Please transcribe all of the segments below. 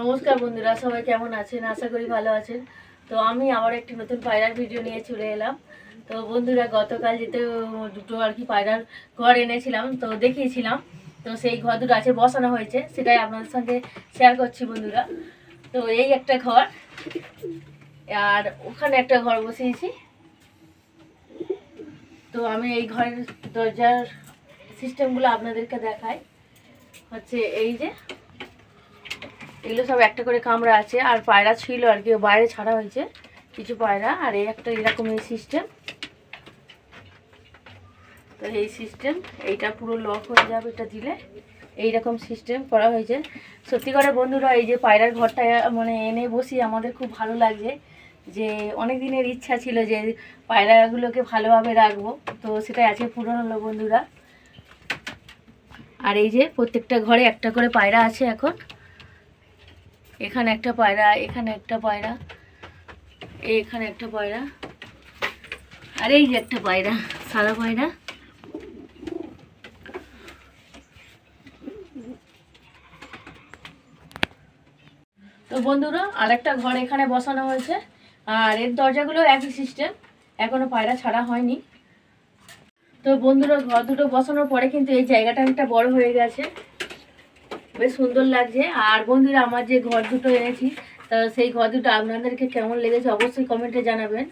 নমস্কার বন্ধুরা, সবাই কেমন আছেন? আশা করি ভালো আছেন। তো আমি আবার একটি নতুন পায়রার ভিডিও নিয়ে চলে এলাম। তো বন্ধুরা, গতকাল যেতে দুটো আর কি পায়রার ঘর এনেছিলাম, তো দেখিয়েছিলাম। তো সেই ঘর দুটো আছে, বসানো হয়েছে, সেটাই আপনাদের সঙ্গে শেয়ার করছি বন্ধুরা। তো এই একটা ঘর, আর ওখানে একটা ঘর বসিয়েছি। তো আমি এই ঘরের দরজার সিস্টেমগুলো আপনাদেরকে দেখাই। হচ্ছে এই যে এগুলো সব একটা করে কামরা আছে, আর পায়রা ছিল আর কি, বাইরে ছাড়া হয়েছে কিছু পায়রা। আর এই একটা এরকম এই সিস্টেম। তো এই সিস্টেম, এইটা পুরো লক হয়ে যাবে এটা দিলে, এইরকম সিস্টেম করা হয়েছে। সত্যি করে বন্ধুরা, এই যে পায়রার ঘরটা মানে এনে বসি আমাদের খুব ভালো লাগছে। যে অনেক দিনের ইচ্ছা ছিল যে পায়রাগুলোকে ভালোভাবে রাখবো, তো সেটাই আজকে পূরণ হলো বন্ধুরা। আর এই যে প্রত্যেকটা ঘরে একটা করে পায়রা আছে এখন। এখানে একটা পায়রা, এখানে একটা পায়রা, এখানে একটা পায়রা, আর এই যে একটা পায়রা, সাদা পায়রা। তো বন্ধুরা, আরেকটা ঘর এখানে বসানো হয়েছে, আর এর দরজাগুলো একই সিস্টেম, এখনো পায়রা ছাড়া হয়নি। তো বন্ধুরা, ঘর দুটো বসানোর পরে কিন্তু এই জায়গাটা একটা বড় হয়ে গেছে, বেশ সুন্দর লাগছে। আর বন্ধুরা, আমার যে ঘর দুটো এনেছি, তা সেই ঘর দুটো আপনাদেরকে কেমন লেগেছে অবশ্যই কমেন্টে জানাবেন।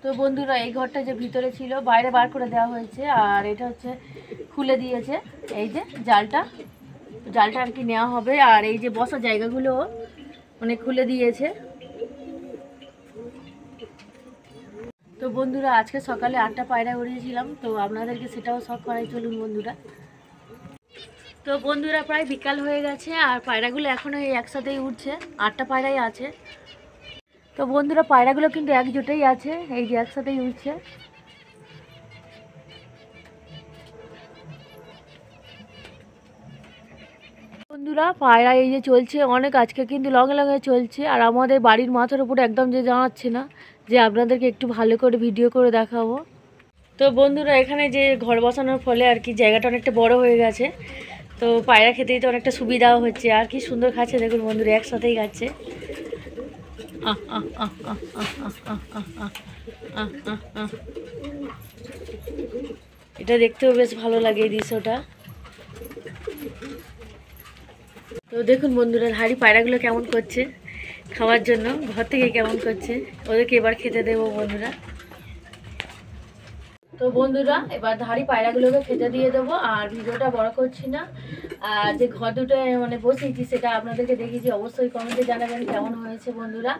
তো বন্ধুরা, এই ঘরটা যে ভিতরে ছিল বাইরে বার করে দেওয়া হয়েছে, আর এটা হচ্ছে খুলে দিয়েছে। এই যে জালটা আর কি নেওয়া হবে। আর এই যে বসার জায়গাগুলো মানে খুলে দিয়েছে। তো বন্ধুরা, আজকে সকালে 8টা পায়রা উড়িয়েছিলাম, তো আপনাদেরকে সেটাও সব করাই, চলুন বন্ধুরা। তো বন্ধুরা, প্রায় বিকাল হয়ে গেছে, আর পায়রাগুলো এখনও এই একসাথেই উঠছে, 8টা পায়রাই আছে। তো বন্ধুরা, পায়রাগুলো কিন্তু একজোটেই আছে, এই যে একসাথেই উঠছে। বন্ধুরা, পায়রা এই যে চলছে অনেক, আজকে কিন্তু লগে লগে চলছে। আর আমাদের বাড়ির মাথার উপরে একদম যে জানাচ্ছে না, যে আপনাদেরকে একটু ভালো করে ভিডিও করে দেখাবো। তো বন্ধুরা, এখানে যে ঘর বসানোর ফলে আর কি জায়গাটা অনেকটা বড় হয়ে গেছে, তো পায়রা খেতে দিতে অনেকটা সুবিধাও হচ্ছে। আর কি সুন্দর খাচ্ছে দেখুন বন্ধুরা, একসাথেই খাচ্ছে। এটা দেখতেও বেশ ভালো লাগে এই দৃশ্যটা। তো দেখুন বন্ধুরা, ধাড়ি পায়রাগুলো কেমন করছে খাওয়ার জন্য, ঘর থেকে কেমন করছে, ওদেরকে এবার খেতে দেবো বন্ধুরা। তো বন্ধুরা, এবার ধাড়ি পায়রাগুলোকে খেতে দিয়ে দেবো, আর ভিডিওটা বড় করছি না। আর যে ঘর দুটো মানে বসিয়েছি সেটা আপনাদেরকে দেখিয়েছি, অবশ্যই কমেন্টে জানাবেন কেমন হয়েছে বন্ধুরা।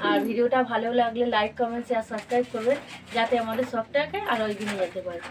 আর ভিডিওটা ভালো লাগলে লাইক, কমেন্ট, শেয়ার, সাবস্ক্রাইব করবেন, যাতে আমাদের শখটাকে আরও এগিয়ে নিয়ে যেতে পারে।